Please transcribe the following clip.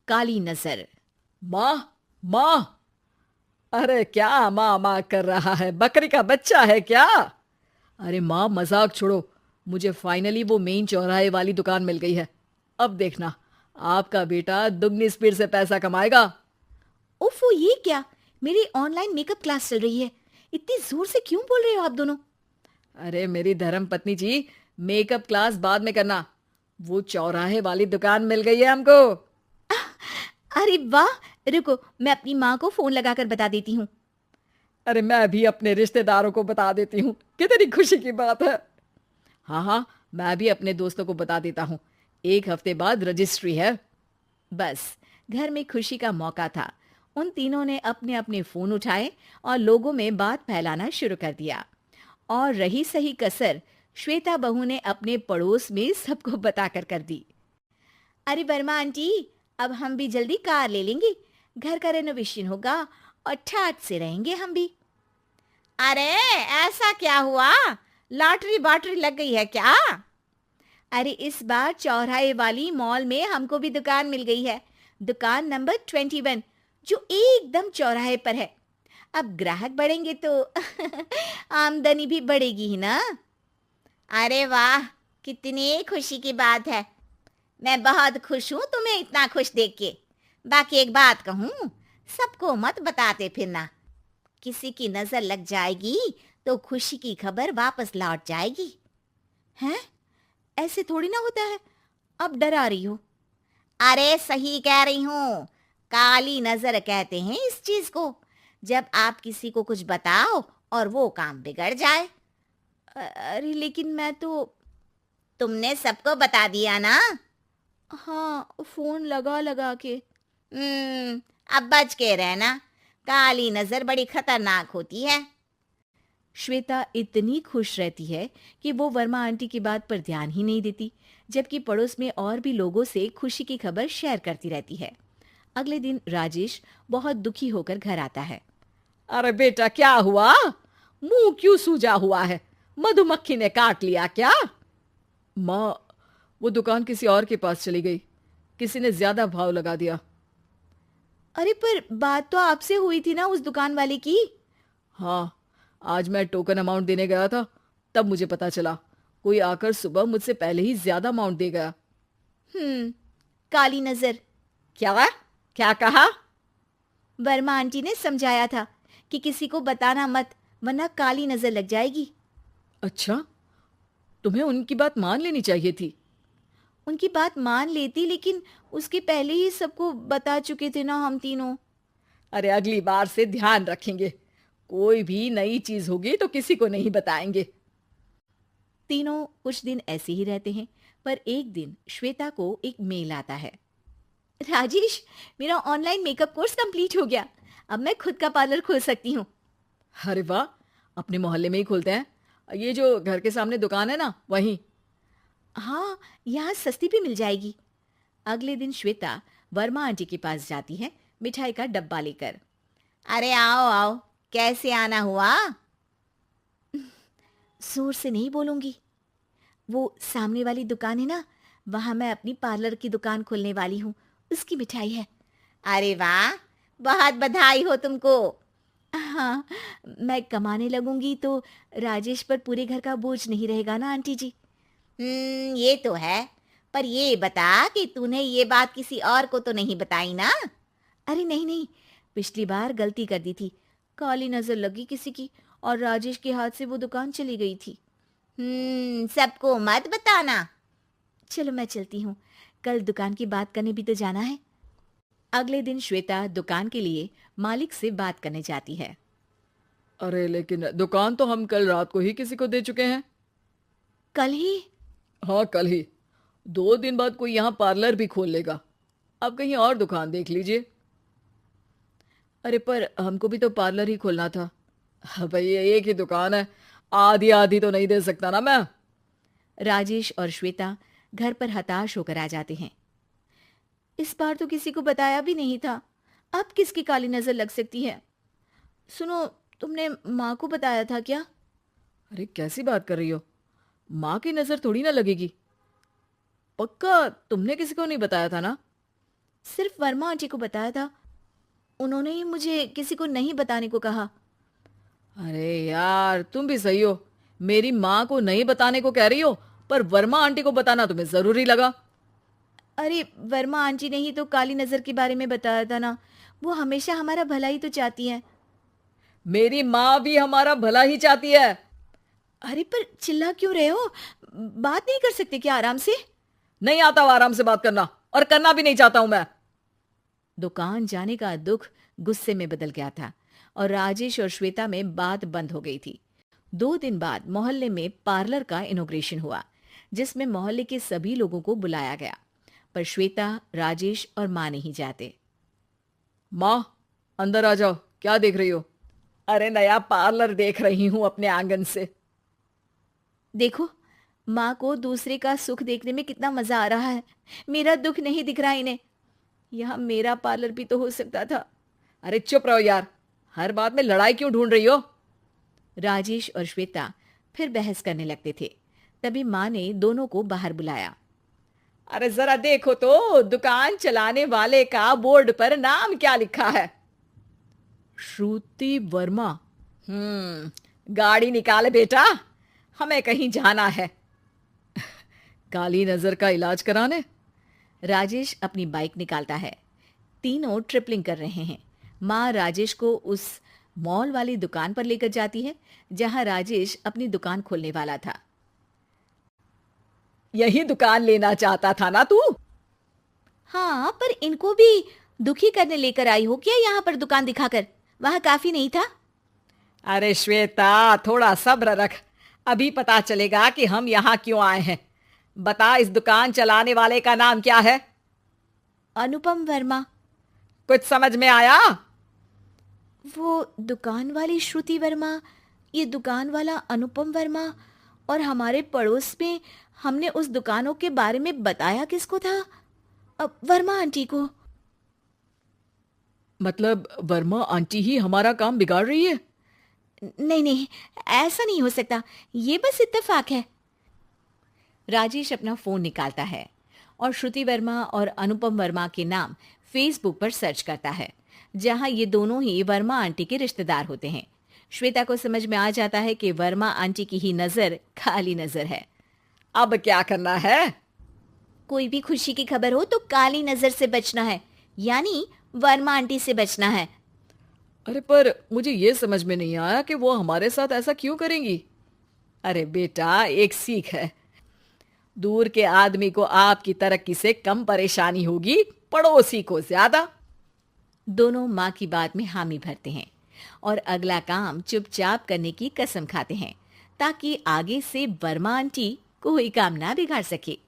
काली नजर। माँ, माँ। अरे क्या माँ माँ कर रहा है? बकरी का बच्चा है क्या? अरे माँ, मजाक छोड़ो। मुझे फाइनली वो मेन चौराहे वाली दुकान मिल गई है। अब देखना, आपका बेटा दुगनी स्पीड से पैसा कमाएगा। ओफो, ये क्या? मेरी ऑनलाइन मेकअप क्लास चल रही है। इतनी जोर से क्यों बोल रहे हो आप दोनों? अरे मेरी धर्म पत्नी जी, मेकअप क्लास बाद में करना। वो चौराहे वाली दुकान मिल गई है हमको। अरे वाह! रुको, मैं अपनी माँ को फोन लगाकर बता देती हूँ। अरे मैं भी अपने रिश्तेदारों को बता देती हूँ। कितनी खुशी की बात है। हाँ हाँ, मैं भी अपने दोस्तों को बता देता हूँ। 1 हफ्ते बाद रजिस्ट्री है। बस, घर में खुशी का मौका था। उन तीनों ने अपने अपने फोन उठाए और लोगों में बात फैलाना शुरू कर दिया। और रही सही कसर, श्वेता बहू ने अपने पड़ोस में सबको बताकर कर दी। अरे वर्मा आंटी, अब हम भी जल्दी कार ले लेंगे। घर का रेनोवेशन होगा और ठाट से रहेंगे हम भी। अरे, ऐसा क्या हुआ? लॉटरी बाटरी लग गई है क्या? अरे, इस बार चौराहे वाली मॉल में हमको भी दुकान मिल गई है। दुकान नंबर 21, जो एकदम चौराहे पर है। अब ग्राहक बढ़ेंगे तो आमदनी भी बढ़ेगी ही ना। अरे वाह, कितनी खुशी की बात है। मैं बहुत खुश हूँ तुम्हें इतना खुश देख के। बाकी एक बात कहूँ, सबको मत बताते फिरना। किसी की नजर लग जाएगी तो खुशी की खबर वापस लौट जाएगी। हैं? ऐसे थोड़ी ना होता है। अब डरा रही हो। अरे सही कह रही हूँ। काली नजर कहते हैं इस चीज को, जब आप किसी को कुछ बताओ और वो काम बिगड़ जाए। अरे लेकिन मैं तो। तुमने सबको बता दिया ना? हाँ, फोन लगा लगा के। अब बच के रहना। काली नजर बड़ी खतरनाक होती है। श्वेता इतनी खुश रहती है कि वो वर्मा आंटी की बात पर ध्यान ही नहीं देती, जबकि पड़ोस में और भी लोगों से खुशी की खबर शेयर करती रहती है। अगले दिन राजेश बहुत दुखी होकर घर आता है। अरे बेटा, क्या हुआ? मुंह क्यों सूजा हुआ है? मधुमक्खी ने काट लिया क्या? माँ, वो दुकान किसी और के पास चली गई। किसी ने ज्यादा भाव लगा दिया। अरे पर बात तो आपसे हुई थी ना उस दुकान वाले की। हाँ, आज मैं टोकन अमाउंट देने गया था, तब मुझे पता चला। कोई आकर सुबह मुझसे पहले ही ज्यादा अमाउंट दे गया। काली नजर। क्या? क्या कहा? वर्मा आंटी ने समझाया था कि किसी को बताना मत, वरना काली नजर लग जाएगी। अच्छा, तुम्हें उनकी बात मान लेनी चाहिए थी। उनकी बात मान लेती, लेकिन उसके पहले ही सबको बता चुके थे ना हम तीनों। अरे अगली बार से ध्यान रखेंगे। कोई भी नई चीज होगी तो किसी को नहीं बताएंगे। तीनों कुछ दिन ऐसे ही रहते हैं, पर एक दिन श्वेता को एक मेल आता है। राजेश, मेरा ऑनलाइन मेकअप कोर्स कंप्लीट हो गया। अब मैं खुद का पार्लर खोल सकती हूँ। अरे वाह, अपने मोहल्ले में ही खोलते हैं। ये जो घर के सामने दुकान है ना, वहीं। हाँ, यहाँ सस्ती भी मिल जाएगी। अगले दिन श्वेता वर्मा आंटी के पास जाती है, मिठाई का डब्बा लेकर। अरे आओ आओ, कैसे आना हुआ? जोर से नहीं बोलूंगी। वो सामने वाली दुकान है ना, वहां मैं अपनी पार्लर की दुकान खोलने वाली हूँ। उसकी मिठाई है। अरे वाह, बहुत बधाई हो तुमको। हाँ, मैं कमाने लगूंगी तो राजेश पर पूरे घर का बोझ नहीं रहेगा ना आंटी जी। ये तो है। पर ये बता कि तूने ये बात किसी और को तो नहीं बताई ना? अरे नहीं नहीं, पिछली बार गलती कर दी थी। काली नजर लगी किसी की और राजेश के हाथ से वो दुकान चली गई थी। सबको मत बताना। चलो मैं चलती हूँ, कल दुकान की बात करने भी तो जाना है। अगले दिन श्वेता दुकान के लिए मालिक से बात करने जाती है। अरे लेकिन दुकान तो हम कल रात को ही किसी को दे चुके हैं। कल ही? हाँ, कल ही। 2 दिन बाद कोई यहाँ पार्लर भी खोल लेगा। अब कहीं और दुकान देख लीजिए। अरे पर हमको भी तो पार्लर ही खोलना था। हाँ भाई, ये एक ही दुकान है। आधी आधी तो नहीं दे सकता ना मैं। राजेश और श्वेता घर पर हताश होकर आ जाते हैं। इस बार तो किसी को बताया भी नहीं था। अब किसकी काली नजर लग सकती है? सुनो, तुमने माँ को बताया था क्या? अरे कैसी बात कर रही हो? माँ की नजर थोड़ी ना लगेगी। पक्का तुमने किसी को नहीं बताया था ना? सिर्फ वर्मा आंटी को बताया था। उन्होंने ही मुझे किसी को नहीं बताने को कहा। अरे यार, तुम भी सही हो। मेरी माँ को नहीं बताने को कह रही हो, पर वर्मा आंटी को बताना तुम्हें जरूरी लगा। अरे वर्मा आंटी ने ही तो काली नजर के बारे में बताया था ना। वो हमेशा हमारा भला ही तो चाहती हैं। मेरी माँ भी हमारा भला ही चाहती है। अरे पर चिल्ला क्यों रहे हो? बात नहीं कर सकते क्या आराम से? नहीं आता वो आराम से बात करना, और करना भी नहीं चाहता हूं मैं। दुकान जाने का दुख गुस्से में बदल गया था और राजेश और श्वेता में बात बंद हो गई थी। 2 दिन बाद मोहल्ले में पार्लर का इनॉग्रेशन हुआ, जिसमें मोहल्ले के सभी लोगों को बुलाया गया, पर श्वेता, राजेश और माँ नहीं जाते। माँ, अंदर आ जाओ, क्या देख रही हो? अरे नया पार्लर देख रही हूं अपने आंगन से। देखो, माँ को दूसरे का सुख देखने में कितना मजा आ रहा है। मेरा दुख नहीं दिख रहा इन्हें। यहाँ मेरा पार्लर भी तो हो सकता था। अरे चुप रहो यार, हर बात में लड़ाई क्यों ढूंढ रही हो? राजेश और श्वेता फिर बहस करने लगते थे। तभी माँ ने दोनों को बाहर बुलाया। अरे जरा देखो तो, दुकान चलाने वाले का बोर्ड पर नाम क्या लिखा है? श्रुति वर्मा। गाड़ी निकाले बेटा, हमें कहीं जाना है। काली नजर का इलाज कराने? राजेश अपनी बाइक निकालता है। तीनों ट्रिपलिंग कर रहे हैं। माँ राजेश को उस मॉल वाली दुकान पर लेकर जाती है जहां राजेश अपनी दुकान खोलने वाला था। यही दुकान लेना चाहता था ना तू? हाँ, पर इनको भी दुखी करने लेकर आई हो क्या यहाँ पर दुकान दिखाकर? वहां काफी नहीं था? अरे श्वेता, थोड़ा सब्र रख, अभी पता चलेगा कि हम यहाँ क्यों आए हैं। बता, इस दुकान चलाने वाले का नाम क्या है? अनुपम वर्मा। कुछ समझ में आया? वो दुकान वाली श्रुति वर्मा, ये दुकान वाला अनुपम वर्मा, और हमारे पड़ोस में हमने उस दुकानों के बारे में बताया किसको था? अब वर्मा आंटी को। मतलब वर्मा आंटी ही हमारा काम बिगाड़ रही है? नहीं नहीं, ऐसा नहीं हो सकता। ये बस इत्तेफाक है। राजेश अपना फोन निकालता है और श्रुति वर्मा और अनुपम वर्मा के नाम फेसबुक पर सर्च करता है, जहां ये दोनों ही वर्मा आंटी के रिश्तेदार होते हैं। श्वेता को समझ में आ जाता है कि वर्मा आंटी की ही नजर काली नजर है। अब क्या करना है? कोई भी खुशी की खबर हो तो काली नजर से बचना है, यानी वर्मा आंटी से बचना है। अरे पर मुझे ये समझ में नहीं आया कि वो हमारे साथ ऐसा क्यों करेंगी। अरे बेटा, एक सीख है, दूर के आदमी को आपकी तरक्की से कम परेशानी होगी, पड़ोसी को ज्यादा। दोनों माँ की बात में हामी भरते हैं और अगला काम चुपचाप करने की कसम खाते हैं, ताकि आगे से वर्मा आंटी कोई काम ना बिगाड़ सके।